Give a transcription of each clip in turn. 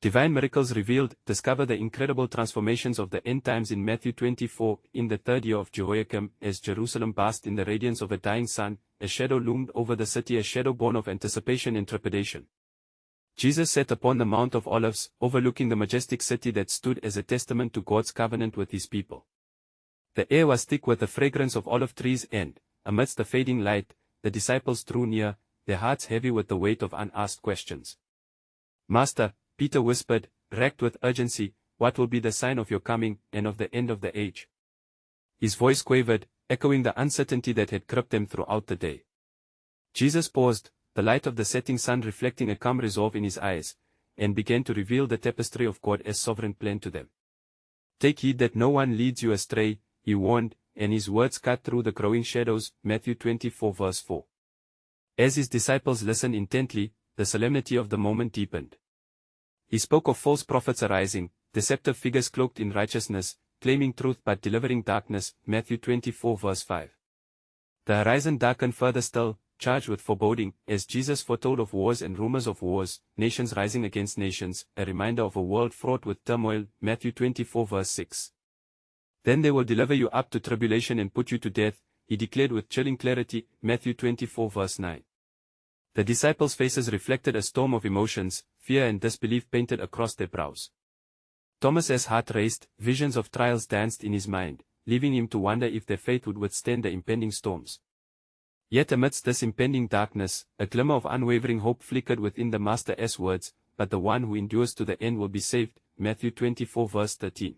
Divine miracles revealed. Discover the incredible transformations of the end times in Matthew 24. In the third year of Jehoiakim, as Jerusalem basked in the radiance of a dying sun, a shadow loomed over the city, a shadow born of anticipation and trepidation. Jesus sat upon the Mount of Olives, overlooking the majestic city that stood as a testament to God's covenant with his people. The air was thick with the fragrance of olive trees and, amidst the fading light, the disciples drew near, their hearts heavy with the weight of unasked questions. "Master," Peter whispered, racked with urgency, "what will be the sign of your coming, and of the end of the age?" His voice quavered, echoing the uncertainty that had gripped them throughout the day. Jesus paused, the light of the setting sun reflecting a calm resolve in his eyes, and began to reveal the tapestry of God's sovereign plan to them. "Take heed that no one leads you astray," he warned, and his words cut through the growing shadows. Matthew 24 verse 4. As his disciples listened intently, the solemnity of the moment deepened. He spoke of false prophets arising, deceptive figures cloaked in righteousness, claiming truth but delivering darkness. Matthew 24 verse 5. The horizon darkened further still, charged with foreboding, as Jesus foretold of wars and rumors of wars, nations rising against nations, a reminder of a world fraught with turmoil. Matthew 24 verse 6. "Then they will deliver you up to tribulation and put you to death," he declared with chilling clarity. Matthew 24 verse 9. The disciples' faces reflected a storm of emotions, fear and disbelief painted across their brows. Thomas's heart raced, visions of trials danced in his mind, leaving him to wonder if their faith would withstand the impending storms. Yet amidst this impending darkness, a glimmer of unwavering hope flickered within the Master's words, "But the one who endures to the end will be saved." Matthew 24 verse 13.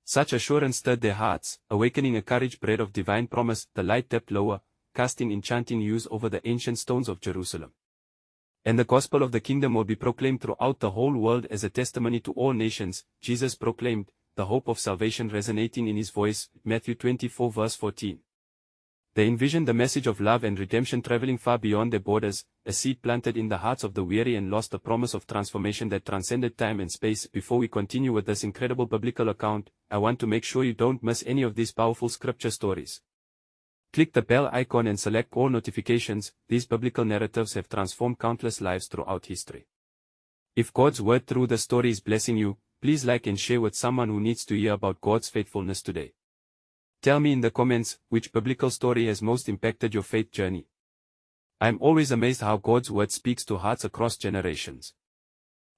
Such assurance stirred their hearts, awakening a courage bred of divine promise. The light dipped lower, casting enchanting hues over the ancient stones of Jerusalem. "And the gospel of the kingdom will be proclaimed throughout the whole world as a testimony to all nations," Jesus proclaimed, the hope of salvation resonating in his voice. Matthew 24 verse 14. They envisioned the message of love and redemption traveling far beyond their borders, a seed planted in the hearts of the weary and lost, a promise of transformation that transcended time and space. Before we continue with this incredible biblical account, I want to make sure you don't miss any of these powerful scripture stories. Click the bell icon and select all notifications. These biblical narratives have transformed countless lives throughout history. If God's word through the story is blessing you, please like and share with someone who needs to hear about God's faithfulness today. Tell me in the comments, which biblical story has most impacted your faith journey. I'm always amazed how God's word speaks to hearts across generations.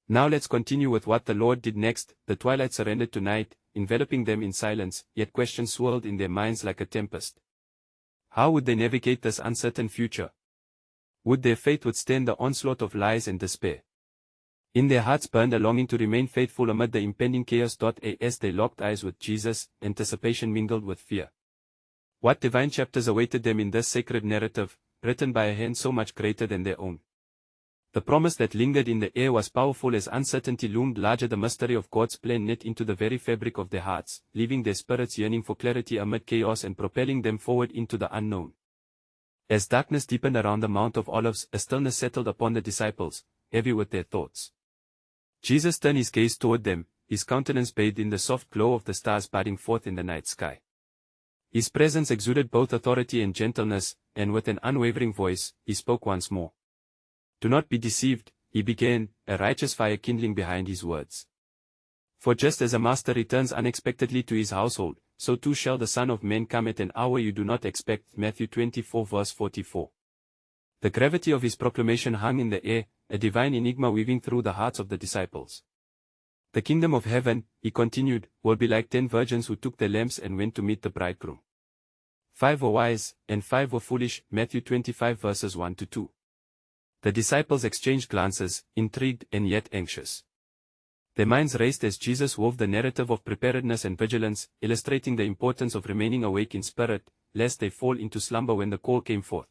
Now let's continue with what the Lord did next. The twilight surrendered to night, enveloping them in silence, yet questions swirled in their minds like a tempest. How would they navigate this uncertain future? Would their faith withstand the onslaught of lies and despair? In their hearts burned a longing to remain faithful amid the impending chaos. As they locked eyes with Jesus, anticipation mingled with fear. What divine chapters awaited them in this sacred narrative, written by a hand so much greater than their own? The promise that lingered in the air was powerful as uncertainty loomed larger. The mystery of God's plan knit into the very fabric of their hearts, leaving their spirits yearning for clarity amid chaos and propelling them forward into the unknown. As darkness deepened around the Mount of Olives, a stillness settled upon the disciples, heavy with their thoughts. Jesus turned his gaze toward them, his countenance bathed in the soft glow of the stars budding forth in the night sky. His presence exuded both authority and gentleness, and with an unwavering voice, he spoke once more. "Do not be deceived," he began, a righteous fire kindling behind his words. "For just as a master returns unexpectedly to his household, so too shall the Son of Man come at an hour you do not expect." Matthew 24 verse 44. The gravity of his proclamation hung in the air, a divine enigma weaving through the hearts of the disciples. "The kingdom of heaven," he continued, "will be like 10 virgins who took their lamps and went to meet the bridegroom. 5 were wise, and 5 were foolish." Matthew 25 verses 1-2. The disciples exchanged glances, intrigued and yet anxious. Their minds raced as Jesus wove the narrative of preparedness and vigilance, illustrating the importance of remaining awake in spirit, lest they fall into slumber when the call came forth.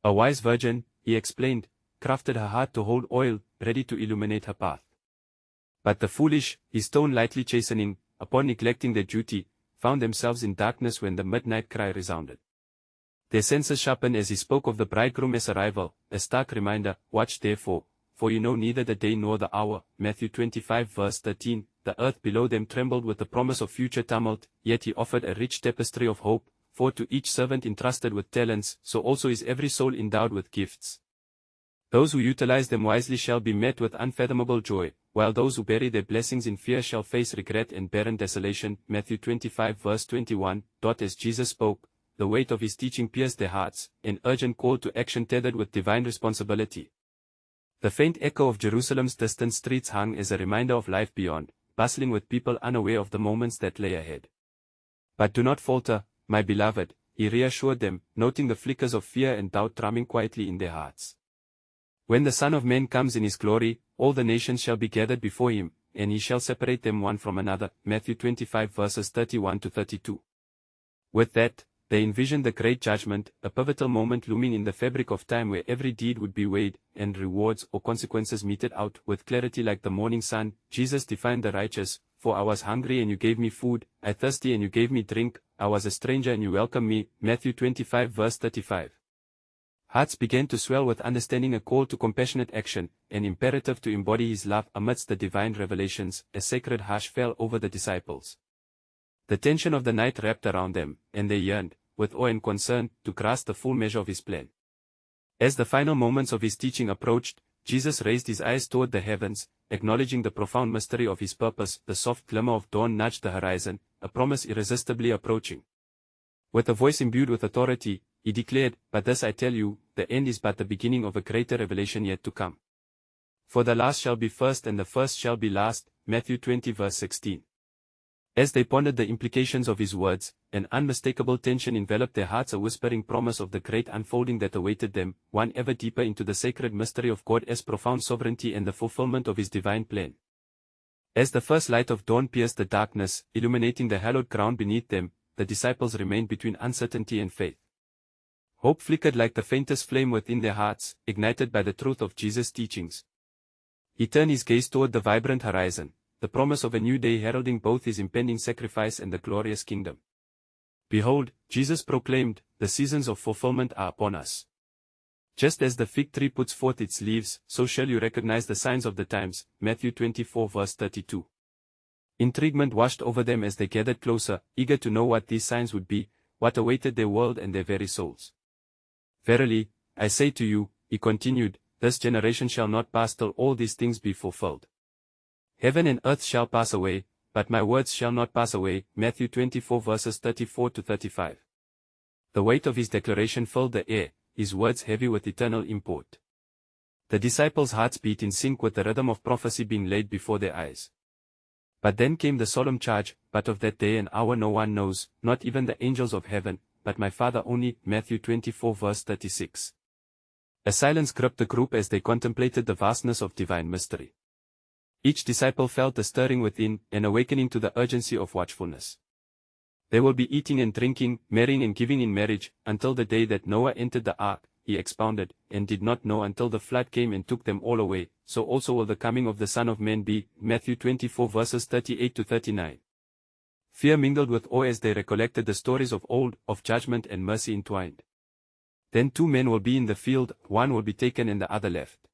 "A wise virgin," he explained, crafted her heart to hold oil, ready to illuminate her path. "But the foolish," his tone lightly chastening, upon neglecting their duty, found themselves in darkness when the midnight cry resounded. Their senses sharpened as he spoke of the bridegroom's arrival, a stark reminder, "Watch therefore, for you know neither the day nor the hour." Matthew 25 verse 13. The earth below them trembled with the promise of future tumult, yet he offered a rich tapestry of hope, for to each servant entrusted with talents, so also is every soul endowed with gifts. Those who utilize them wisely shall be met with unfathomable joy, while those who bury their blessings in fear shall face regret and barren desolation. Matthew 25 verse 21. As Jesus spoke, the weight of his teaching pierced their hearts, an urgent call to action tethered with divine responsibility. The faint echo of Jerusalem's distant streets hung as a reminder of life beyond, bustling with people unaware of the moments that lay ahead. But do not falter, my beloved, he reassured them, noting the flickers of fear and doubt drumming quietly in their hearts. When the Son of Man comes in his glory, all the nations shall be gathered before him, and he shall separate them one from another. Matthew 25 verses 31 to 32. With that, they envisioned the great judgment, a pivotal moment looming in the fabric of time where every deed would be weighed, and rewards or consequences meted out with clarity like the morning sun. Jesus defined the righteous, for I was hungry and you gave me food, I thirsty and you gave me drink, I was a stranger and you welcomed me. Matthew 25 verse 35. Hearts began to swell with understanding, a call to compassionate action, an imperative to embody his love amidst the divine revelations. A sacred hush fell over the disciples. The tension of the night wrapped around them, and they yearned, with awe and concern, to grasp the full measure of his plan. As the final moments of his teaching approached, Jesus raised his eyes toward the heavens, acknowledging the profound mystery of his purpose. The soft glimmer of dawn nudged the horizon, a promise irresistibly approaching. With a voice imbued with authority, he declared, "But this I tell you, the end is but the beginning of a greater revelation yet to come. For the last shall be first and the first shall be last." Matthew 20 verse 16. As they pondered the implications of his words, an unmistakable tension enveloped their hearts, a whispering promise of the great unfolding that awaited them, one ever deeper into the sacred mystery of God's profound sovereignty and the fulfillment of his divine plan. As the first light of dawn pierced the darkness, illuminating the hallowed ground beneath them, the disciples remained between uncertainty and faith. Hope flickered like the faintest flame within their hearts, ignited by the truth of Jesus' teachings. He turned his gaze toward the vibrant horizon, the promise of a new day heralding both his impending sacrifice and the glorious kingdom. "Behold," Jesus proclaimed, "the seasons of fulfillment are upon us. Just as the fig tree puts forth its leaves, so shall you recognize the signs of the times." Matthew 24 verse 32. Intriguement washed over them as they gathered closer, eager to know what these signs would be, what awaited their world and their very souls. "Verily, I say to you," he continued, "this generation shall not pass till all these things be fulfilled. Heaven and earth shall pass away, but my words shall not pass away." Matthew 24 verses 34 to 35. The weight of his declaration filled the air, his words heavy with eternal import. The disciples' hearts beat in sync with the rhythm of prophecy being laid before their eyes. But then came the solemn charge, "But of that day and hour no one knows, not even the angels of heaven, but my Father only." Matthew 24 verse 36. A silence gripped the group as they contemplated the vastness of divine mystery. Each disciple felt a stirring within, an awakening to the urgency of watchfulness. They will be eating and drinking, marrying and giving in marriage, until the day that Noah entered the ark, he expounded, and did not know until the flood came and took them all away, so also will the coming of the Son of Man be. Matthew 24 verses 38 to 39. Fear mingled with awe as they recollected the stories of old, of judgment and mercy entwined. "Then 2 men will be in the field, one will be taken and the other left.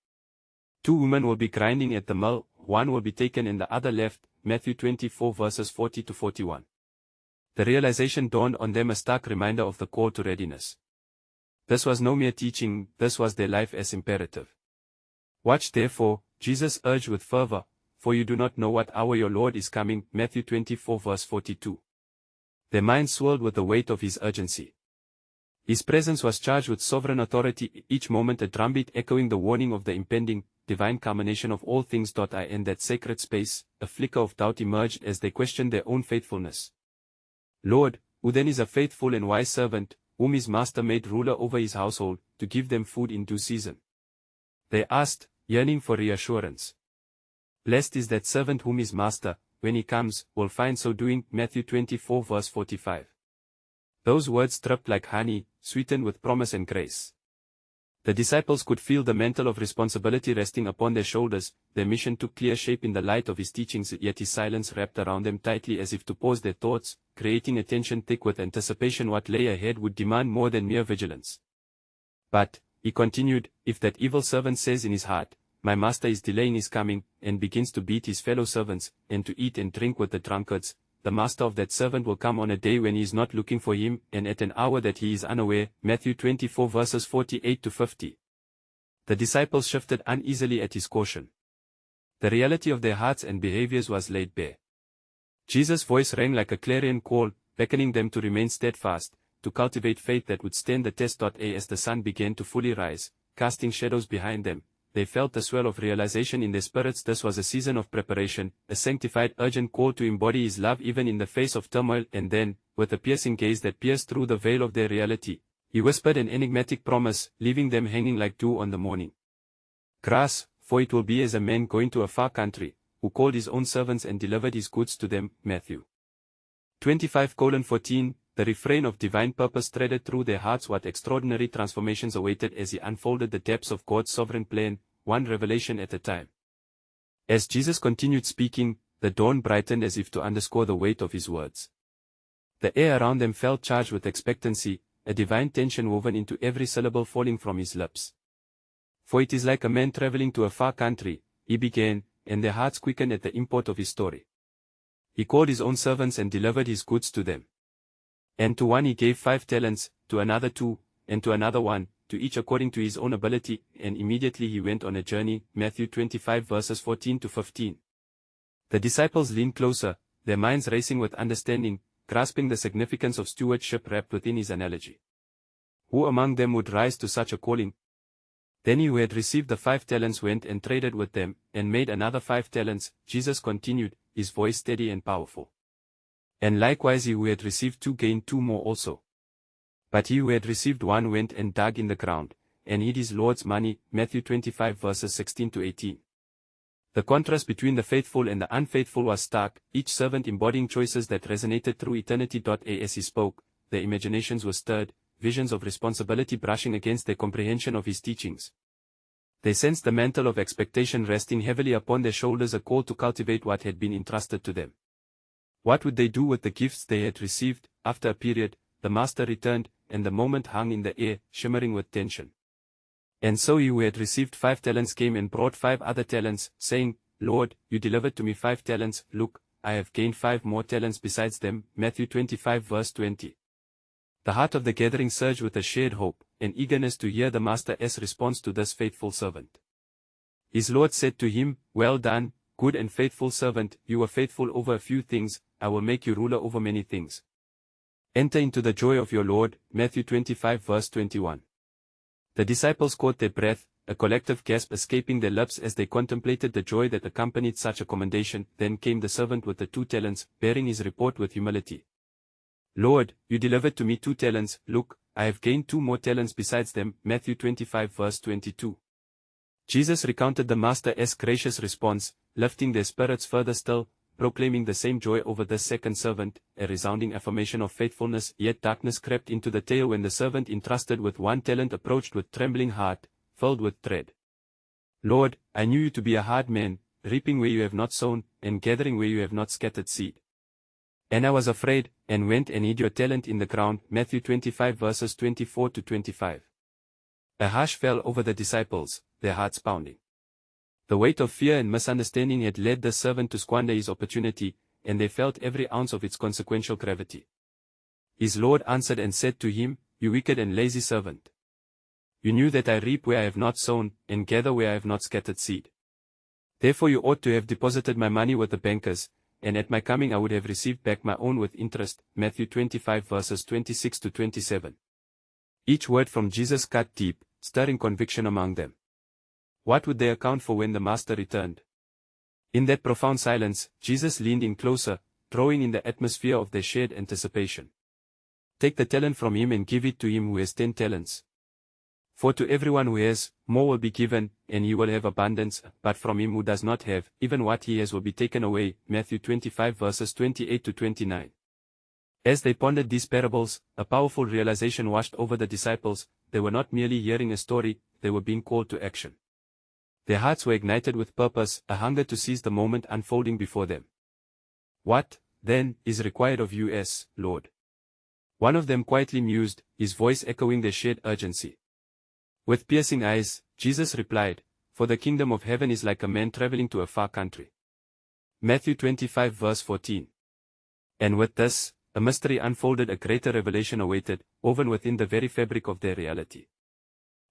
2 women will be grinding at the mill, one will be taken and the other left." Matthew 24 verses 40 to 41. The realization dawned on them, a stark reminder of the call to readiness. This was no mere teaching, this was their life as imperative. "Watch therefore," Jesus urged with fervor, "for you do not know what hour your Lord is coming." Matthew 24 verse 42. Their minds swirled with the weight of his urgency. His presence was charged with sovereign authority, each moment a drumbeat echoing the warning of the impending, divine culmination of all things. In that sacred space, a flicker of doubt emerged as they questioned their own faithfulness. "Lord, who then is a faithful and wise servant, whom his master made ruler over his household, to give them food in due season?" they asked, yearning for reassurance. "Blessed is that servant whom his master, when he comes, will find so doing." Matthew 24 verse 45. Those words dripped like honey, sweetened with promise and grace. The disciples could feel the mantle of responsibility resting upon their shoulders. Their mission took clear shape in the light of his teachings, yet his silence wrapped around them tightly as if to pause their thoughts, creating a tension thick with anticipation. What lay ahead would demand more than mere vigilance. "But," he continued, "if that evil servant says in his heart, 'My master is delaying his coming,' and begins to beat his fellow servants, and to eat and drink with the drunkards, the master of that servant will come on a day when he is not looking for him, and at an hour that he is unaware." Matthew 24 verses 48 to 50. The disciples shifted uneasily at his caution. The reality of their hearts and behaviors was laid bare. Jesus' voice rang like a clarion call, beckoning them to remain steadfast, to cultivate faith that would stand the test. As the sun began to fully rise, casting shadows behind them, they felt the swell of realization in their spirits. This was a season of preparation, a sanctified urgent call to embody His love even in the face of turmoil. And then, with a piercing gaze that pierced through the veil of their reality, He whispered an enigmatic promise, leaving them hanging like dew on the morning grass. For it will be as a man going to a far country, who called his own servants and delivered his goods to them. Matthew 25:14. The refrain of divine purpose threaded through their hearts. What extraordinary transformations awaited as He unfolded the depths of God's sovereign plan, one revelation at a time. As Jesus continued speaking, the dawn brightened as if to underscore the weight of His words. The air around them felt charged with expectancy, a divine tension woven into every syllable falling from His lips. For it is like a man traveling to a far country, He began, and their hearts quickened at the import of His story. He called His own servants and delivered His goods to them. And to one He gave 5 talents, to another 2, and to another 1, to each according to his own ability, and immediately He went on a journey. Matthew 25:14-15. The disciples leaned closer, their minds racing with understanding, grasping the significance of stewardship wrapped within His analogy. Who among them would rise to such a calling? Then he who had received the 5 talents went and traded with them, and made another 5 talents, Jesus continued, His voice steady and powerful. And likewise he who had received 2 gained 2 more also. But he who had received 1 went and dug in the ground, and hid his Lord's money. Matthew 25:16-18. The contrast between the faithful and the unfaithful was stark, each servant embodying choices that resonated through eternity. As He spoke, their imaginations were stirred, visions of responsibility brushing against their comprehension of His teachings. They sensed the mantle of expectation resting heavily upon their shoulders, a call to cultivate what had been entrusted to them. What would they do with the gifts they had received? After a period, the Master returned, and the moment hung in the air, shimmering with tension. And so he who had received 5 talents came and brought 5 other talents, saying, Lord, you delivered to me 5 talents, look, I have gained 5 more talents besides them. Matthew 25:20. The heart of the gathering surged with a shared hope, and eagerness to hear the Master's response to this faithful servant. His Lord said to him, Well done, good and faithful servant, you were faithful over a few things, I will make you ruler over many things. Enter into the joy of your Lord. Matthew 25:21. The disciples caught their breath, a collective gasp escaping their lips as they contemplated the joy that accompanied such a commendation. Then came the servant with the 2 talents, bearing his report with humility. Lord, you delivered to me 2 talents, look, I have gained 2 more talents besides them. Matthew 25:22. Jesus recounted the Master's gracious response, lifting their spirits further still, proclaiming the same joy over this second servant, a resounding affirmation of faithfulness. Yet darkness crept into the tale when the servant entrusted with 1 talent approached with trembling heart, filled with dread. Lord, I knew you to be a hard man, reaping where you have not sown, and gathering where you have not scattered seed. And I was afraid, and went and hid your talent in the ground. Matthew 25:24-25. A hush fell over the disciples, their hearts pounding. The weight of fear and misunderstanding had led the servant to squander his opportunity, and they felt every ounce of its consequential gravity. His Lord answered and said to him, You wicked and lazy servant. You knew that I reap where I have not sown, and gather where I have not scattered seed. Therefore you ought to have deposited my money with the bankers, and at my coming I would have received back my own with interest. Matthew 25:26-27. Each word from Jesus cut deep, stirring conviction among them. What would they account for when the Master returned? In that profound silence, Jesus leaned in closer, drawing in the atmosphere of their shared anticipation. Take the talent from him and give it to him who has 10 talents. For to everyone who has, more will be given, and he will have abundance, but from him who does not have, even what he has will be taken away. Matthew 25:28-29. As they pondered these parables, a powerful realization washed over the disciples. They were not merely hearing a story, they were being called to action. Their hearts were ignited with purpose, a hunger to seize the moment unfolding before them. What, then, is required of you as, Lord? One of them quietly mused, his voice echoing their shared urgency. With piercing eyes, Jesus replied, For the kingdom of heaven is like a man traveling to a far country. Matthew 25:14. And with this, a mystery unfolded, a greater revelation awaited, woven within the very fabric of their reality.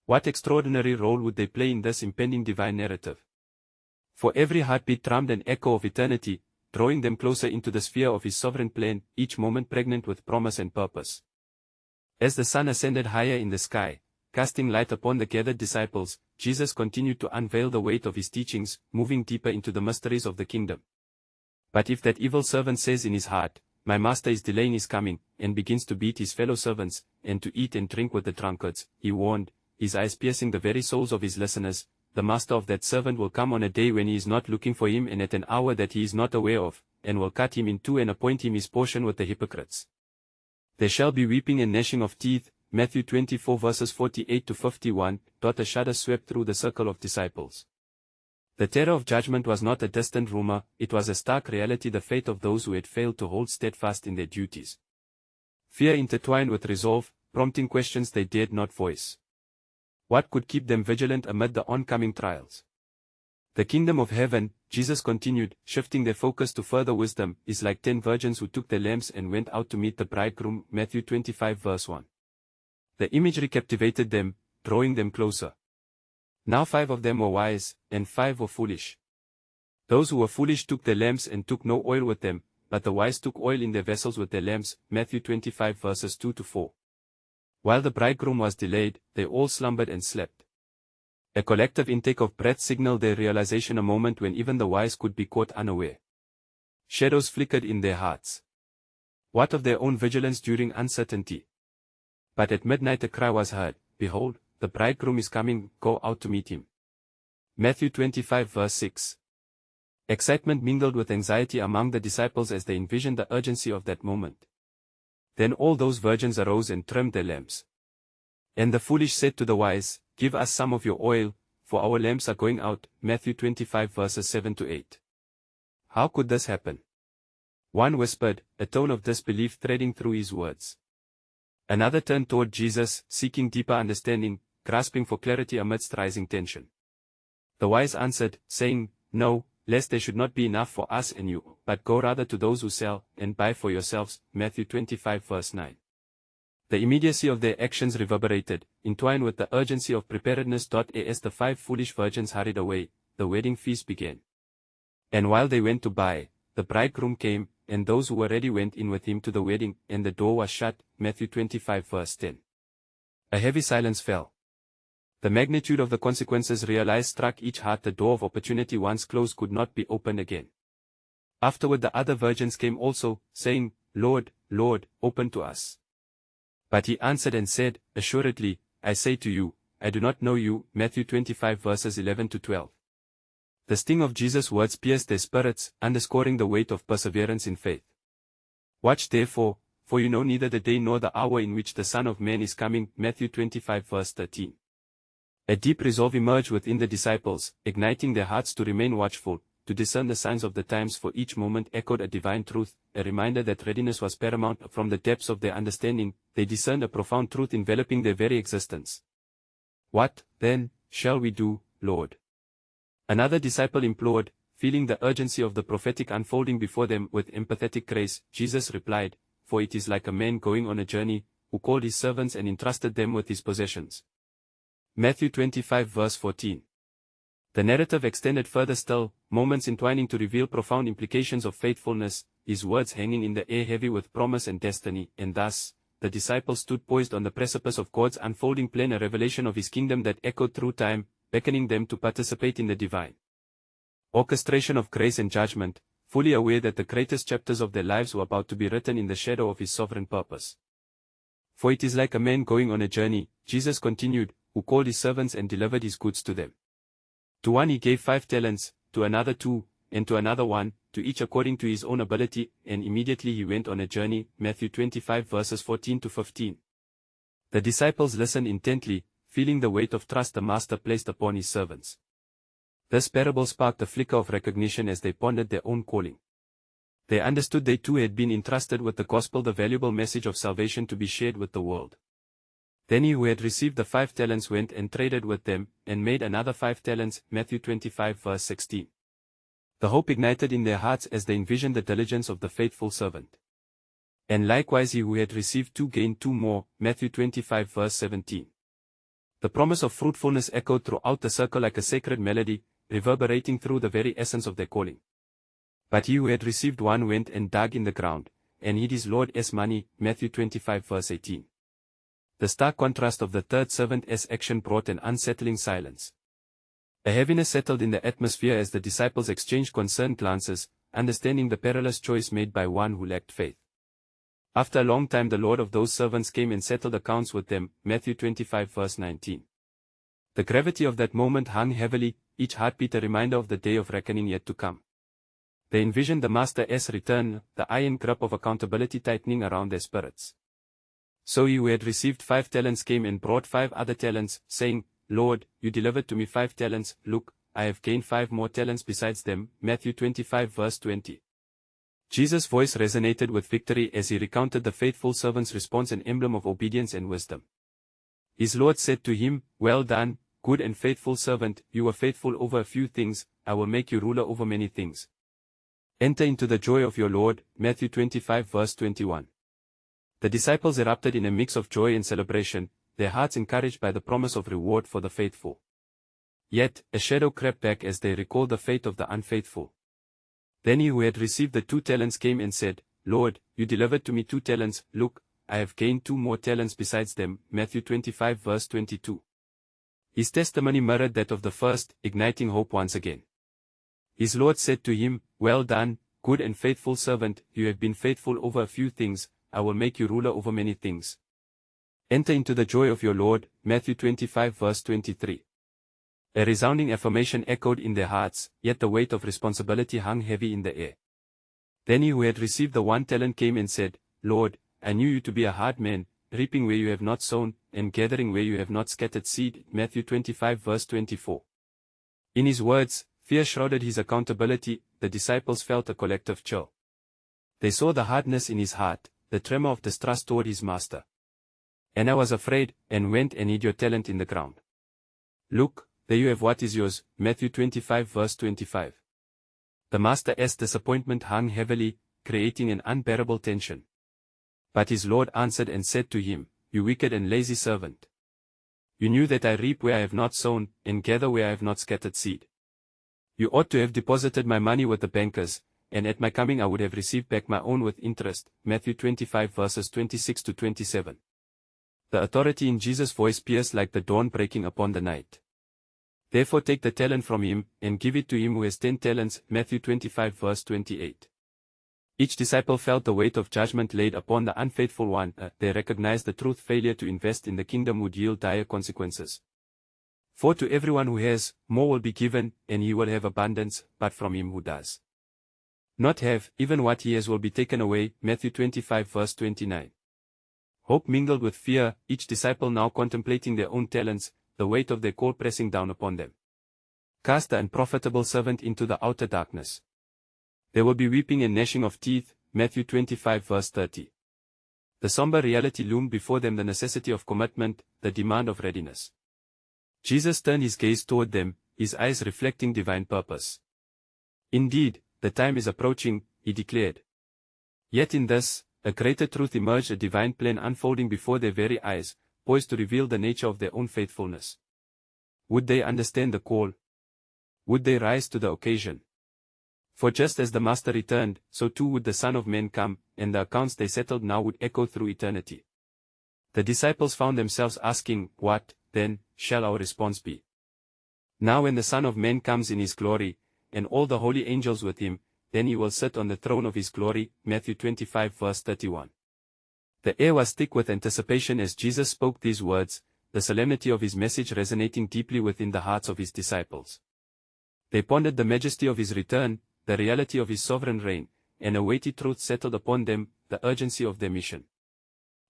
What extraordinary role would they play in this impending divine narrative? For every heartbeat drummed an echo of eternity, drawing them closer into the sphere of his sovereign plan, each moment pregnant with promise and purpose. As the sun ascended higher in the sky, casting light upon the gathered disciples, Jesus continued to unveil the weight of his teachings, moving deeper into the mysteries of the kingdom. But if that evil servant says in his heart, "My master is delaying his coming," and begins to beat his fellow servants, and to eat and drink with the drunkards, he warned, his eyes piercing the very souls of his listeners, the master of that servant will come on a day when he is not looking for him and at an hour that he is not aware of, and will cut him in two and appoint him his portion with the hypocrites. There shall be weeping and gnashing of teeth, Matthew 24 verses 48 to 51. A shudder swept through the circle of disciples. The terror of judgment was not a distant rumor, it was a stark reality, the fate of those who had failed to hold steadfast in their duties. Fear intertwined with resolve, prompting questions they dared not voice. What could keep them vigilant amid the oncoming trials? The kingdom of heaven, Jesus continued, shifting their focus to further wisdom, is like 10 virgins who took their lamps and went out to meet the bridegroom, Matthew 25 verse 1. The imagery captivated them, drawing them closer. Now 5 of them were wise, and 5 were foolish. Those who were foolish took their lamps and took no oil with them, but the wise took oil in their vessels with their lamps, Matthew 25 verses 2 to 4. While the bridegroom was delayed, they all slumbered and slept. A collective intake of breath signaled their realization, a moment when even the wise could be caught unaware. Shadows flickered in their hearts. What of their own vigilance during uncertainty? But at midnight a cry was heard, "Behold, the bridegroom is coming, go out to meet him." Matthew 25 verse 6. Excitement mingled with anxiety among the disciples as they envisioned the urgency of that moment. Then all those virgins arose and trimmed their lamps. And the foolish said to the wise, "Give us some of your oil, for our lamps are going out." Matthew 25 verses 7 to 8. How could this happen? One whispered, a tone of disbelief threading through his words. Another turned toward Jesus, seeking deeper understanding, grasping for clarity amidst rising tension. The wise answered, saying, "No, lest there should not be enough for us and you, but go rather to those who sell, and buy for yourselves." Matthew 25 verse 9. The immediacy of their actions reverberated, entwined with the urgency of preparedness. As the 5 foolish virgins hurried away, the wedding feast began. And while they went to buy, the bridegroom came, and those who were ready went in with him to the wedding, and the door was shut. Matthew 25 verse 10. A heavy silence fell. The magnitude of the consequences realized struck each heart. The door of opportunity once closed could not be opened again. Afterward the other virgins came also, saying, "Lord, Lord, open to us." But he answered and said, "Assuredly, I say to you, I do not know you." Matthew 25 verses 11 to 12. The sting of Jesus' words pierced their spirits, underscoring the weight of perseverance in faith. "Watch therefore, for you know neither the day nor the hour in which the Son of Man is coming." Matthew 25 verse 13. A deep resolve emerged within the disciples, igniting their hearts to remain watchful, to discern the signs of the times, for each moment echoed a divine truth, a reminder that readiness was paramount. From the depths of their understanding, they discerned a profound truth enveloping their very existence. "What, then, shall we do, Lord?" Another disciple implored, feeling the urgency of the prophetic unfolding before them. With empathetic grace, Jesus replied, "For it is like a man going on a journey, who called his servants and entrusted them with his possessions." Matthew 25 verse 14. The narrative extended further still, moments entwining to reveal profound implications of faithfulness, his words hanging in the air heavy with promise and destiny, and thus, the disciples stood poised on the precipice of God's unfolding plan, a revelation of his kingdom that echoed through time, beckoning them to participate in the divine orchestration of grace and judgment, fully aware that the greatest chapters of their lives were about to be written in the shadow of his sovereign purpose. "For it is like a man going on a journey," Jesus continued, "who called his servants and delivered his goods to them. To one he gave 5 talents, to another 2, and to another 1, to each according to his own ability, and immediately he went on a journey." Matthew 25 verses 14 to 15. The disciples listened intently, feeling the weight of trust the Master placed upon his servants. This parable sparked a flicker of recognition as they pondered their own calling. They understood they too had been entrusted with the gospel, the valuable message of salvation to be shared with the world. Then he who had received the 5 talents went and traded with them, and made another 5 talents. Matthew 25 verse 16. The hope ignited in their hearts as they envisioned the diligence of the faithful servant. "And likewise he who had received 2 gained 2 more." Matthew 25 verse 17. The promise of fruitfulness echoed throughout the circle like a sacred melody, reverberating through the very essence of their calling. But he who had received one went and dug in the ground, and hid his Lord's money, Matthew 25 verse 18. The stark contrast of the third servant's action brought an unsettling silence. A heaviness settled in the atmosphere as the disciples exchanged concerned glances, understanding the perilous choice made by one who lacked faith. After a long time the Lord of those servants came and settled accounts with them, Matthew 25 verse 19. The gravity of that moment hung heavily, each heartbeat a reminder of the day of reckoning yet to come. They envisioned the Master's return, the iron grip of accountability tightening around their spirits. So he who had received 5 talents came and brought 5 other talents, saying, Lord, you delivered to me 5 talents, look, I have gained 5 more talents besides them, Matthew 25 verse 20. Jesus' voice resonated with victory as he recounted the faithful servant's response, an emblem of obedience and wisdom. His Lord said to him, Well done, good and faithful servant, you were faithful over a few things, I will make you ruler over many things. Enter into the joy of your Lord, Matthew 25 verse 21. The disciples erupted in a mix of joy and celebration, their hearts encouraged by the promise of reward for the faithful. Yet, a shadow crept back as they recalled the fate of the unfaithful. Then he who had received the 2 talents came and said, Lord, you delivered to me 2 talents, look, I have gained 2 more talents besides them, Matthew 25 verse 22. His testimony mirrored that of the first, igniting hope once again. His Lord said to him, Well done, good and faithful servant, you have been faithful over a few things, I will make you ruler over many things. Enter into the joy of your Lord, Matthew 25 verse 23. A resounding affirmation echoed in their hearts, yet the weight of responsibility hung heavy in the air. Then he who had received the 1 talent came and said, Lord, I knew you to be a hard man, reaping where you have not sown, and gathering where you have not scattered seed, Matthew 25 verse 24. In his words, fear shrouded his accountability, the disciples felt a collective chill. They saw the hardness in his heart, the tremor of distrust toward his master. And I was afraid, and went and hid your talent in the ground. Look, there you have what is yours, Matthew 25 verse 25. The Master's disappointment hung heavily, creating an unbearable tension. But his Lord answered and said to him, You wicked and lazy servant. You knew that I reap where I have not sown, and gather where I have not scattered seed. You ought to have deposited my money with the bankers, and at my coming I would have received back my own with interest, Matthew 25 verses 26 to 27. The authority in Jesus' voice pierced like the dawn breaking upon the night. Therefore take the talent from him, and give it to him who has 10 talents, Matthew 25 verse 28. Each disciple felt the weight of judgment laid upon the unfaithful one. They recognized the truth: failure to invest in the kingdom would yield dire consequences. For to everyone who has, more will be given, and he will have abundance, but from him who does not have, even what he has will be taken away, Matthew 25 verse 29. Hope mingled with fear, each disciple now contemplating their own talents, the weight of their call pressing down upon them. Cast the unprofitable servant into the outer darkness. There will be weeping and gnashing of teeth, Matthew 25 verse 30. The somber reality loomed before them: the necessity of commitment, the demand of readiness. Jesus turned his gaze toward them, his eyes reflecting divine purpose. Indeed, the time is approaching, he declared. Yet in this, a greater truth emerged, a divine plan unfolding before their very eyes, poised to reveal the nature of their own faithfulness. Would they understand the call? Would they rise to the occasion? For just as the Master returned, so too would the Son of Man come, and the accounts they settled now would echo through eternity. The disciples found themselves asking, What, then, shall our response be? Now when the Son of Man comes in his glory, and all the holy angels with him, then he will sit on the throne of his glory, Matthew 25 verse 31. The air was thick with anticipation as Jesus spoke these words, the solemnity of his message resonating deeply within the hearts of his disciples. They pondered the majesty of his return, the reality of his sovereign reign, and a weighty truth settled upon them, the urgency of their mission.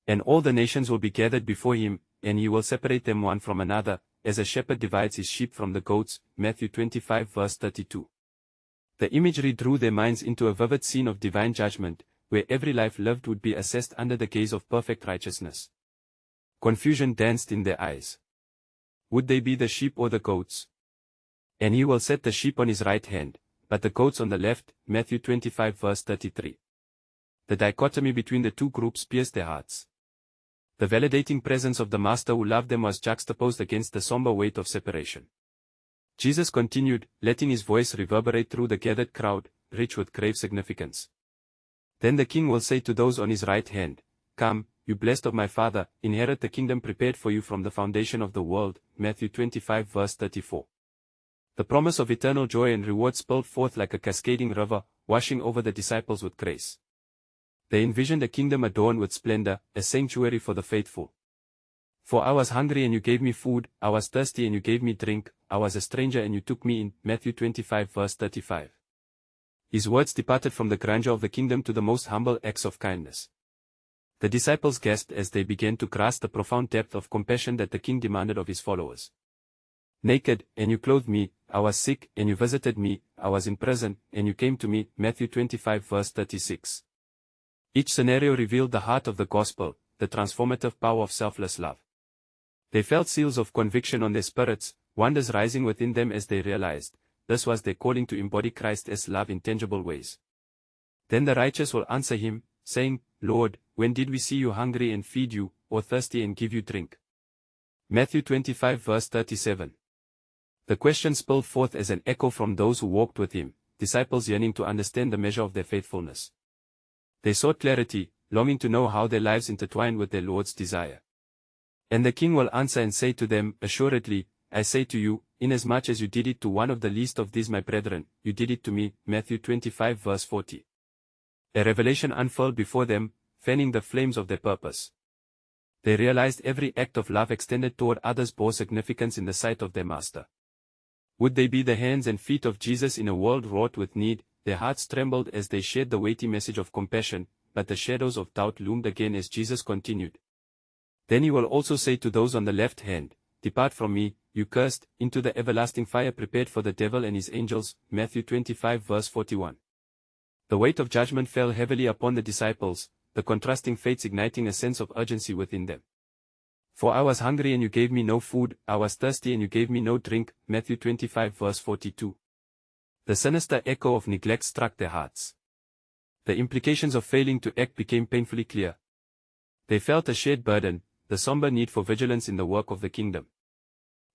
And all the nations will be gathered before him, and he will separate them one from another, as a shepherd divides his sheep from the goats, Matthew 25 verse 32. The imagery drew their minds into a vivid scene of divine judgment, where every life lived would be assessed under the gaze of perfect righteousness. Confusion danced in their eyes. Would they be the sheep or the goats? And he will set the sheep on his right hand, but the goats on the left, Matthew 25 verse 33. The dichotomy between the two groups pierced their hearts. The validating presence of the Master who loved them was juxtaposed against the somber weight of separation. Jesus continued, letting his voice reverberate through the gathered crowd, rich with grave significance. Then the king will say to those on his right hand, "Come, you blessed of my Father, inherit the kingdom prepared for you from the foundation of the world." Matthew 25 verse 34. The promise of eternal joy and reward spilled forth like a cascading river, washing over the disciples with grace. They envisioned a kingdom adorned with splendor, a sanctuary for the faithful. "For I was hungry and you gave me food, I was thirsty and you gave me drink, I was a stranger and you took me in." Matthew 25 verse 35. His words departed from the grandeur of the kingdom to the most humble acts of kindness. The disciples gasped as they began to grasp the profound depth of compassion that the king demanded of his followers. "Naked, and you clothed me, I was sick, and you visited me, I was in prison, and you came to me." Matthew 25 verse 36. Each scenario revealed the heart of the gospel, the transformative power of selfless love. They felt seals of conviction on their spirits, wonders rising within them as they realized, this was their calling to embody Christ's love in tangible ways. Then the righteous will answer him, saying, "Lord, when did we see you hungry and feed you, or thirsty and give you drink?" Matthew 25 verse 37. The question spilled forth as an echo from those who walked with him, disciples yearning to understand the measure of their faithfulness. They sought clarity, longing to know how their lives intertwined with their Lord's desire. And the king will answer and say to them, "Assuredly, I say to you, inasmuch as you did it to one of the least of these my brethren, you did it to me." Matthew 25 verse 40. A revelation unfurled before them, fanning the flames of their purpose. They realized every act of love extended toward others bore significance in the sight of their master. Would they be the hands and feet of Jesus in a world wrought with need? Their hearts trembled as they shared the weighty message of compassion, but the shadows of doubt loomed again as Jesus continued. Then he will also say to those on the left hand, "Depart from me, you cursed, into the everlasting fire prepared for the devil and his angels." Matthew 25 verse 41. The weight of judgment fell heavily upon the disciples, the contrasting fates igniting a sense of urgency within them. "For I was hungry and you gave me no food, I was thirsty and you gave me no drink." Matthew 25 verse 42. The sinister echo of neglect struck their hearts. The implications of failing to act became painfully clear. They felt a shared burden, the somber need for vigilance in the work of the kingdom.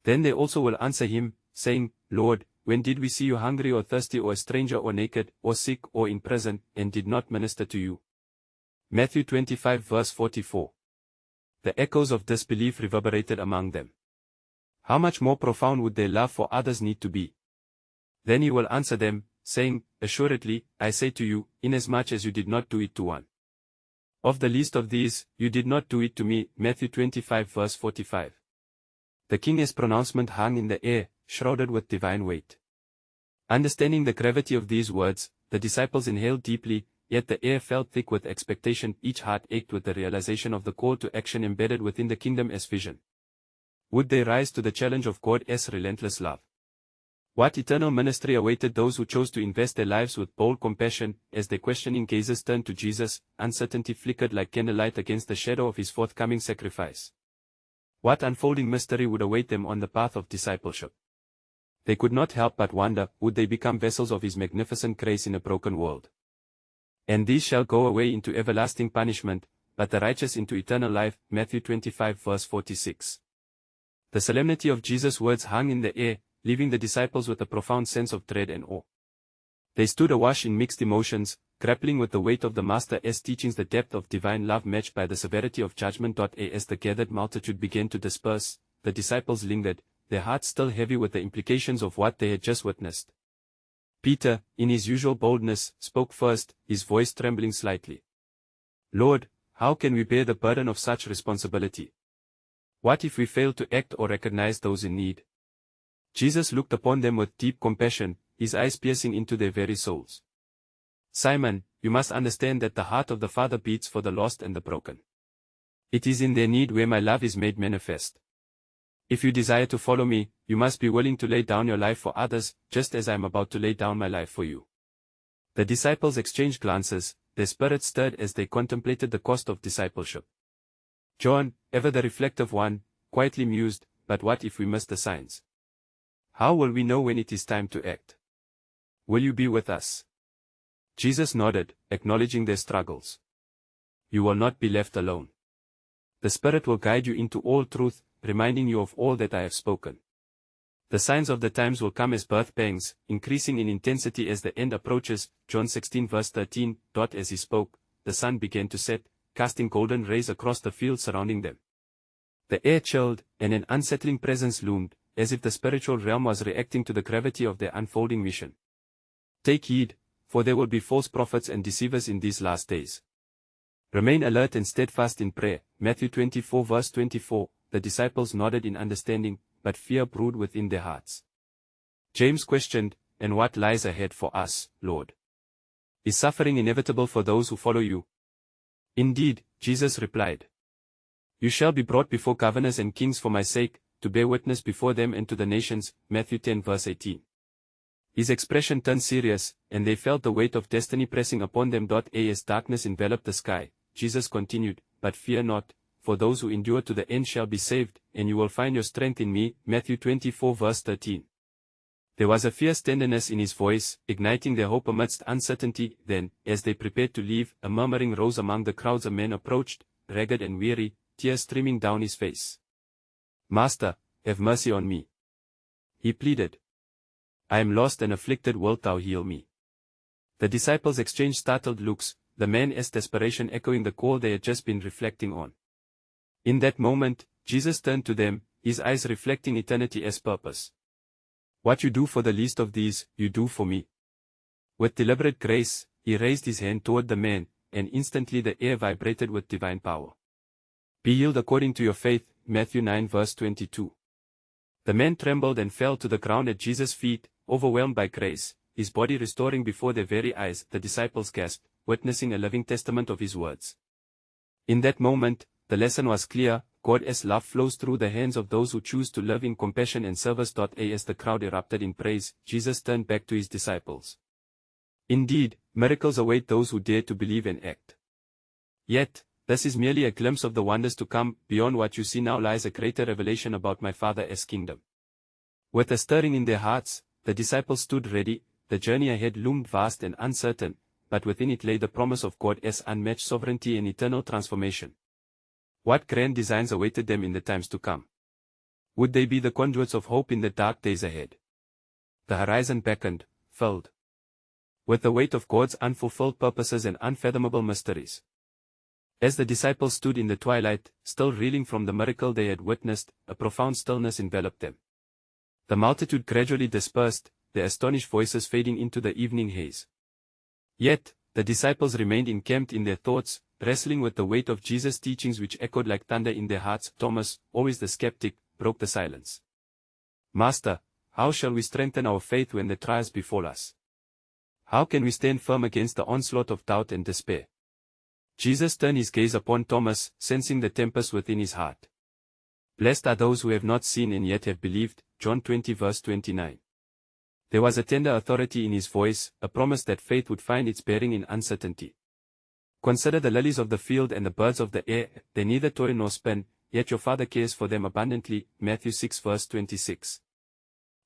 Then they also will answer him, saying, "Lord, when did we see you hungry or thirsty or a stranger or naked or sick or in prison, and did not minister to you?" Matthew 25 verse 44. The echoes of disbelief reverberated among them. How much more profound would their love for others need to be? Then he will answer them, saying, "Assuredly, I say to you, inasmuch as you did not do it to one of the least of these, you did not do it to me." Matthew 25 verse 45. The king's pronouncement hung in the air, shrouded with divine weight. Understanding the gravity of these words, the disciples inhaled deeply, yet the air felt thick with expectation, each heart ached with the realization of the call to action embedded within the kingdom as vision. Would they rise to the challenge of God's relentless love? What eternal ministry awaited those who chose to invest their lives with bold compassion? As their questioning gazes turned to Jesus, uncertainty flickered like candlelight against the shadow of his forthcoming sacrifice. What unfolding mystery would await them on the path of discipleship? They could not help but wonder, would they become vessels of his magnificent grace in a broken world? "And these shall go away into everlasting punishment, but the righteous into eternal life." Matthew 25 verse 46. The solemnity of Jesus' words hung in the air, leaving the disciples with a profound sense of dread and awe. They stood awash in mixed emotions, grappling with the weight of the Master's teachings, the depth of divine love matched by the severity of judgment. As the gathered multitude began to disperse, the disciples lingered, their hearts still heavy with the implications of what they had just witnessed. Peter, in his usual boldness, spoke first, his voice trembling slightly. "Lord, how can we bear the burden of such responsibility? What if we fail to act or recognize those in need?" Jesus looked upon them with deep compassion, his eyes piercing into their very souls. "Simon, you must understand that the heart of the Father beats for the lost and the broken. It is in their need where my love is made manifest. If you desire to follow me, you must be willing to lay down your life for others, just as I am about to lay down my life for you." The disciples exchanged glances, their spirits stirred as they contemplated the cost of discipleship. John, ever the reflective one, quietly mused, "But what if we miss the signs? How will we know when it is time to act? Will you be with us?" Jesus nodded, acknowledging their struggles. "You will not be left alone. The Spirit will guide you into all truth, reminding you of all that I have spoken." The signs of the times will come as birth pangs, increasing in intensity as the end approaches. John 16 verse 13. As he spoke, the sun began to set, casting golden rays across the field surrounding them. The air chilled, and an unsettling presence loomed, as if the spiritual realm was reacting to the gravity of their unfolding mission. Take heed, for there will be false prophets and deceivers in these last days. Remain alert and steadfast in prayer. Matthew 24 verse 24. The disciples nodded in understanding, but fear brewed within their hearts. James questioned, "And what lies ahead for us, Lord? Is suffering inevitable for those who follow you?" "Indeed," Jesus replied. "You shall be brought before governors and kings for my sake, to bear witness before them and to the nations." Matthew 10 verse 18. His expression turned serious, and they felt the weight of destiny pressing upon them. As darkness enveloped the sky, Jesus continued, "But fear not, for those who endure to the end shall be saved, and you will find your strength in me." Matthew 24 verse 13. There was a fierce tenderness in his voice, igniting their hope amidst uncertainty. Then, as they prepared to leave, a murmuring rose among the crowds. A man approached, ragged and weary, tears streaming down his face. "Master, have mercy on me," he pleaded. "I am lost and afflicted, wilt thou heal me?" The disciples exchanged startled looks, the man's desperation echoing the call they had just been reflecting on. In that moment, Jesus turned to them, his eyes reflecting eternity as purpose. "What you do for the least of these, you do for me." With deliberate grace, he raised his hand toward the man, and instantly the air vibrated with divine power. "Be healed according to your faith." Matthew 9 verse 22. The man trembled and fell to the ground at Jesus' feet, overwhelmed by grace, his body restoring before their very eyes. The disciples gasped, witnessing a living testament of his words. In that moment, the lesson was clear: God's love flows through the hands of those who choose to live in compassion and service. As the crowd erupted in praise, Jesus turned back to his disciples. "Indeed, miracles await those who dare to believe and act. Yet, this is merely a glimpse of the wonders to come. Beyond what you see now lies a greater revelation about my Father's kingdom." With a stirring in their hearts, the disciples stood ready. The journey ahead loomed vast and uncertain, but within it lay the promise of God's unmatched sovereignty and eternal transformation. What grand designs awaited them in the times to come? Would they be the conduits of hope in the dark days ahead? The horizon beckoned, filled with the weight of God's unfulfilled purposes and unfathomable mysteries. As the disciples stood in the twilight, still reeling from the miracle they had witnessed, a profound stillness enveloped them. The multitude gradually dispersed, their astonished voices fading into the evening haze. Yet, the disciples remained encamped in their thoughts, wrestling with the weight of Jesus' teachings which echoed like thunder in their hearts. Thomas, always the skeptic, broke the silence. "Master, how shall we strengthen our faith when the trials befall us? How can we stand firm against the onslaught of doubt and despair?" Jesus turned his gaze upon Thomas, sensing the tempest within his heart. "Blessed are those who have not seen and yet have believed." John 20 verse 29. There was a tender authority in his voice, a promise that faith would find its bearing in uncertainty. "Consider the lilies of the field and the birds of the air, they neither toil nor spin, yet your Father cares for them abundantly." Matthew 6 verse 26.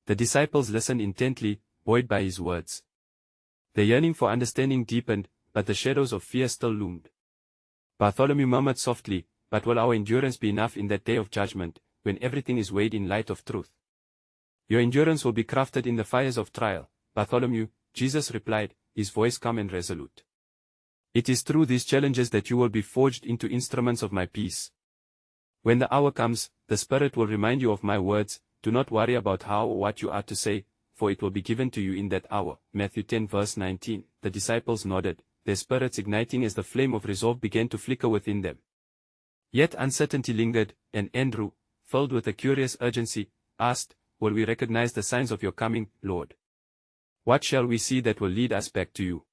The disciples listened intently, buoyed by his words. Their yearning for understanding deepened, but the shadows of fear still loomed. Bartholomew murmured softly, "But will our endurance be enough in that day of judgment, when everything is weighed in light of truth?" "Your endurance will be crafted in the fires of trial, Bartholomew," Jesus replied, his voice calm and resolute. "It is through these challenges that you will be forged into instruments of my peace. When the hour comes, the Spirit will remind you of my words. Do not worry about how or what you are to say, for it will be given to you in that hour." Matthew 10 verse 19. The disciples nodded, their spirits igniting as the flame of resolve began to flicker within them. Yet uncertainty lingered, and Andrew, filled with a curious urgency, asked, "Will we recognize the signs of your coming, Lord? What shall we see that will lead us back to you?"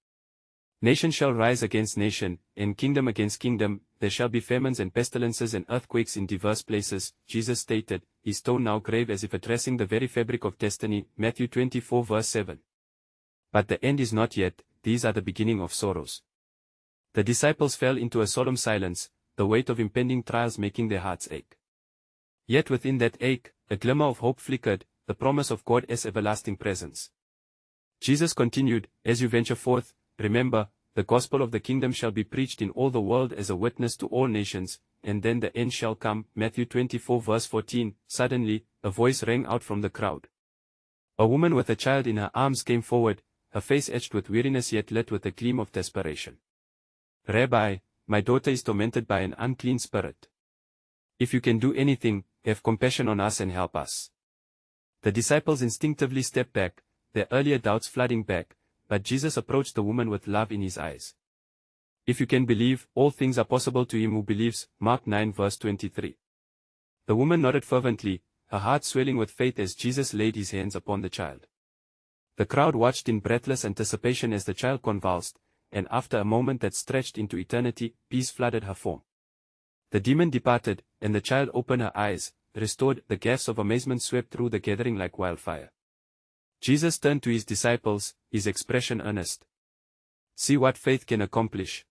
"Nation shall rise against nation, and kingdom against kingdom. There shall be famines and pestilences and earthquakes in diverse places," Jesus stated, his tone now grave as if addressing the very fabric of destiny. Matthew 24 verse 7. "But the end is not yet, these are the beginning of sorrows." The disciples fell into a solemn silence, the weight of impending trials making their hearts ache. Yet within that ache, a glimmer of hope flickered, the promise of God's everlasting presence. Jesus continued, "As you venture forth, remember, the gospel of the kingdom shall be preached in all the world as a witness to all nations, and then the end shall come." Matthew 24 verse 14. Suddenly, a voice rang out from the crowd. A woman with a child in her arms came forward, her face etched with weariness yet lit with a gleam of desperation. "Rabbi, my daughter is tormented by an unclean spirit. If you can do anything, have compassion on us and help us." The disciples instinctively stepped back, their earlier doubts flooding back, but Jesus approached the woman with love in his eyes. "If you can believe, all things are possible to him who believes." Mark 9 verse 23. The woman nodded fervently, her heart swelling with faith as Jesus laid his hands upon the child. The crowd watched in breathless anticipation as the child convulsed, and after a moment that stretched into eternity, peace flooded her form. The demon departed, and the child opened her eyes, restored. The gasps of amazement swept through the gathering like wildfire. Jesus turned to his disciples, his expression earnest. "See what faith can accomplish.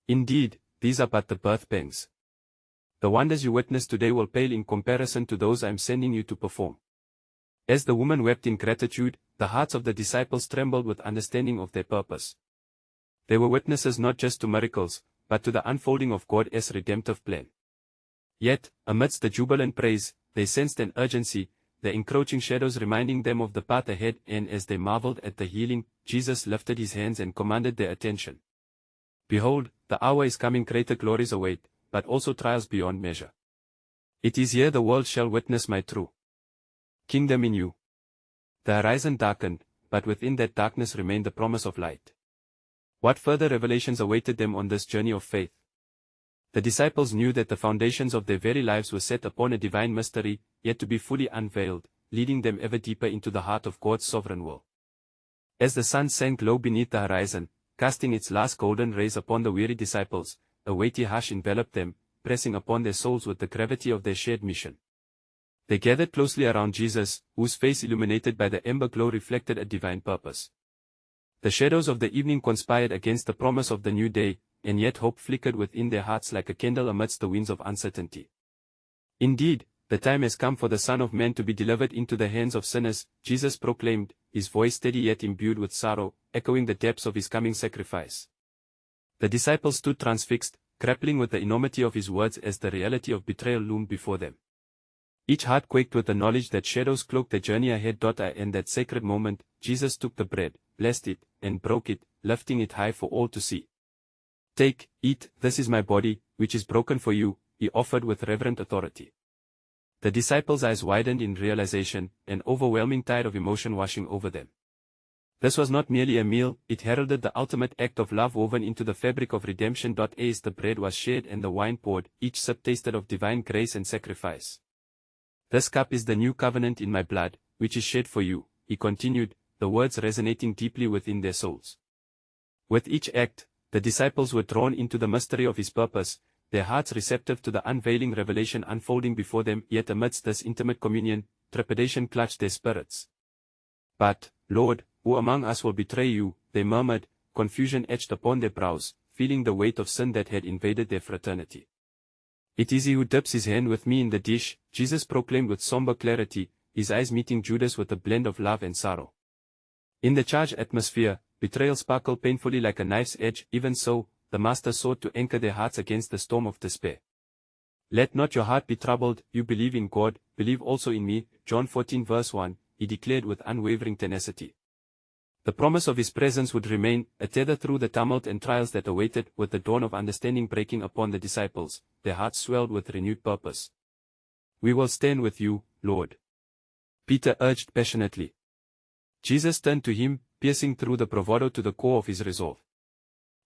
Indeed, these are but the birth pangs. The wonders you witness today will pale in comparison to those I am sending you to perform." As the woman wept in gratitude, the hearts of the disciples trembled with understanding of their purpose. They were witnesses not just to miracles, but to the unfolding of God's redemptive plan. Yet, amidst the jubilant praise, they sensed an urgency, the encroaching shadows reminding them of the path ahead, and as they marveled at the healing, Jesus lifted his hands and commanded their attention. "Behold, the hour is coming, greater glories await, but also trials beyond measure. It is here the world shall witness my true kingdom in you." The horizon darkened, but within that darkness remained the promise of light. What further revelations awaited them on this journey of faith? The disciples knew that the foundations of their very lives were set upon a divine mystery, yet to be fully unveiled, leading them ever deeper into the heart of God's sovereign will. As the sun sank low beneath the horizon, casting its last golden rays upon the weary disciples, a weighty hush enveloped them, pressing upon their souls with the gravity of their shared mission. They gathered closely around Jesus, whose face illuminated by the ember glow reflected a divine purpose. The shadows of the evening conspired against the promise of the new day, and yet hope flickered within their hearts like a candle amidst the winds of uncertainty. "Indeed, the time has come for the Son of Man to be delivered into the hands of sinners," Jesus proclaimed, his voice steady yet imbued with sorrow, echoing the depths of his coming sacrifice. The disciples stood transfixed, grappling with the enormity of his words as the reality of betrayal loomed before them. Each heart quaked with the knowledge that shadows cloaked the journey ahead. In that sacred moment, Jesus took the bread, blessed it, and broke it, lifting it high for all to see. "Take, eat, this is my body, which is broken for you," he offered with reverent authority. The disciples' eyes widened in realization, an overwhelming tide of emotion washing over them. This was not merely a meal, it heralded the ultimate act of love woven into the fabric of redemption. As the bread was shared and the wine poured, each sip tasted of divine grace and sacrifice. "This cup is the new covenant in my blood, which is shed for you," he continued, the words resonating deeply within their souls. With each act, the disciples were drawn into the mystery of his purpose, their hearts receptive to the unveiling revelation unfolding before them. Yet amidst this intimate communion, trepidation clutched their spirits. "But, Lord, who among us will betray you?" they murmured, confusion etched upon their brows, feeling the weight of sin that had invaded their fraternity. "It is he who dips his hand with me in the dish," Jesus proclaimed with somber clarity, his eyes meeting Judas with a blend of love and sorrow. In the charged atmosphere, betrayal sparkled painfully like a knife's edge. Even so, the Master sought to anchor their hearts against the storm of despair. "Let not your heart be troubled, you believe in God, believe also in me." John 14 verse 1, he declared with unwavering tenacity. The promise of his presence would remain, a tether through the tumult and trials that awaited. With the dawn of understanding breaking upon the disciples, their hearts swelled with renewed purpose. "We will stand with you, Lord," Peter urged passionately. Jesus turned to him, piercing through the bravado to the core of his resolve.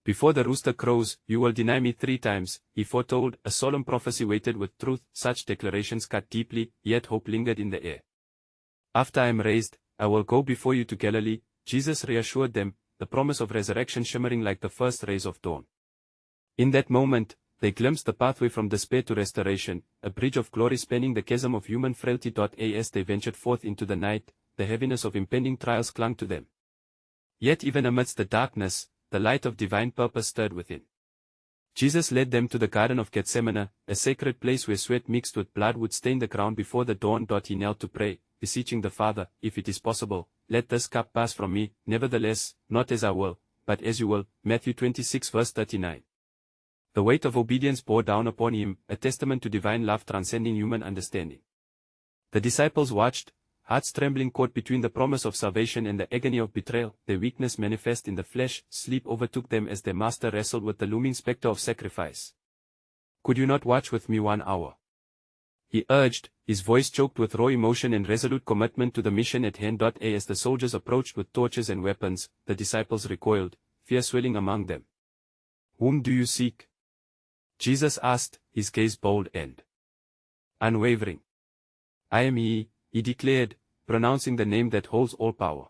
"Before the rooster crows, you will deny me 3 times, he foretold, a solemn prophecy weighted with truth. Such declarations cut deeply, yet hope lingered in the air. "After I am raised, I will go before you to Galilee," Jesus reassured them, the promise of resurrection shimmering like the first rays of dawn. In that moment, they glimpsed the pathway from despair to restoration, a bridge of glory spanning the chasm of human frailty. As they ventured forth into the night, the heaviness of impending trials clung to them. Yet even amidst the darkness, the light of divine purpose stirred within. Jesus led them to the Garden of Gethsemane, a sacred place where sweat mixed with blood would stain the ground before the dawn. He knelt to pray, beseeching the Father, "If it is possible, let this cup pass from me, nevertheless, not as I will, but as you will." Matthew 26 verse 39. The weight of obedience bore down upon him, a testament to divine love transcending human understanding. The disciples watched, hearts trembling caught between the promise of salvation and the agony of betrayal, their weakness manifest in the flesh, sleep overtook them as their master wrestled with the looming specter of sacrifice. "Could you not watch with me 1 hour?" he urged, his voice choked with raw emotion and resolute commitment to the mission at hand. As the soldiers approached with torches and weapons, the disciples recoiled, fear swelling among them. "Whom do you seek?" Jesus asked, his gaze bold and unwavering. "I am he," he declared, pronouncing the name that holds all power.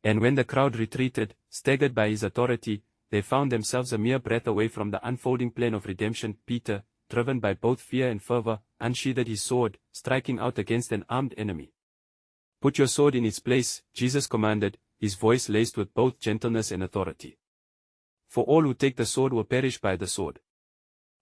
And when the crowd retreated, staggered by his authority, they found themselves a mere breath away from the unfolding plan of redemption. Peter, driven by both fear and fervor, unsheathed his sword, striking out against an armed enemy. "Put your sword in its place," Jesus commanded, his voice laced with both gentleness and authority. "For all who take the sword will perish by the sword."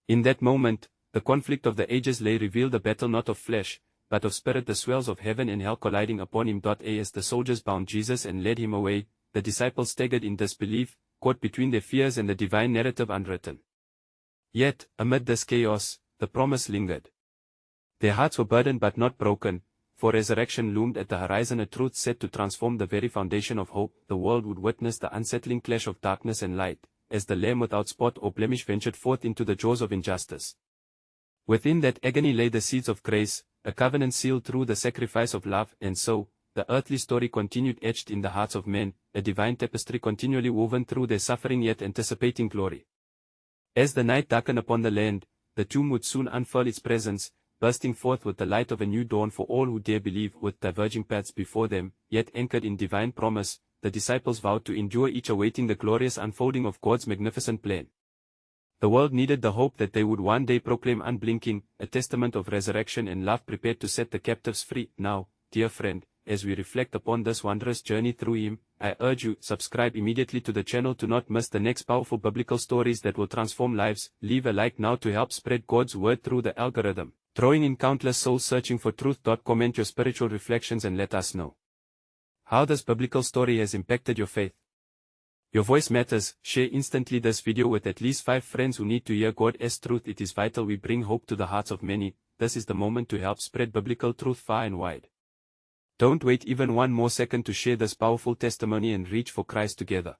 In that moment, the conflict of the ages lay revealed, a battle not of flesh, but of spirit, the swells of heaven and hell colliding upon him. As the soldiers bound Jesus and led him away, the disciples staggered in disbelief, caught between their fears and the divine narrative unwritten. Yet, amid this chaos, the promise lingered. Their hearts were burdened but not broken, for resurrection loomed at the horizon, a truth set to transform the very foundation of hope. The world would witness the unsettling clash of darkness and light, as the Lamb without spot or blemish ventured forth into the jaws of injustice. Within that agony lay the seeds of grace, a covenant sealed through the sacrifice of love, and so, the earthly story continued, etched in the hearts of men, a divine tapestry continually woven through their suffering yet anticipating glory. As the night darkened upon the land, the tomb would soon unfurl its presence, bursting forth with the light of a new dawn for all who dare believe. With diverging paths before them, yet anchored in divine promise, the disciples vowed to endure, each awaiting the glorious unfolding of God's magnificent plan. The world needed the hope that they would one day proclaim unblinking, a testament of resurrection and love prepared to set the captives free. Now, dear friend, as we reflect upon this wondrous journey through him, I urge you, subscribe immediately to the channel to not miss the next powerful biblical stories that will transform lives. Leave a like now to help spread God's word through the algorithm, drawing in countless souls searching for truth. Comment your spiritual reflections and let us know how this biblical story has impacted your faith. Your voice matters. Share instantly this video with at least 5 friends who need to hear God's truth. It is vital we bring hope to the hearts of many. This is the moment to help spread biblical truth far and wide. Don't wait even one more second to share this powerful testimony and reach for Christ together.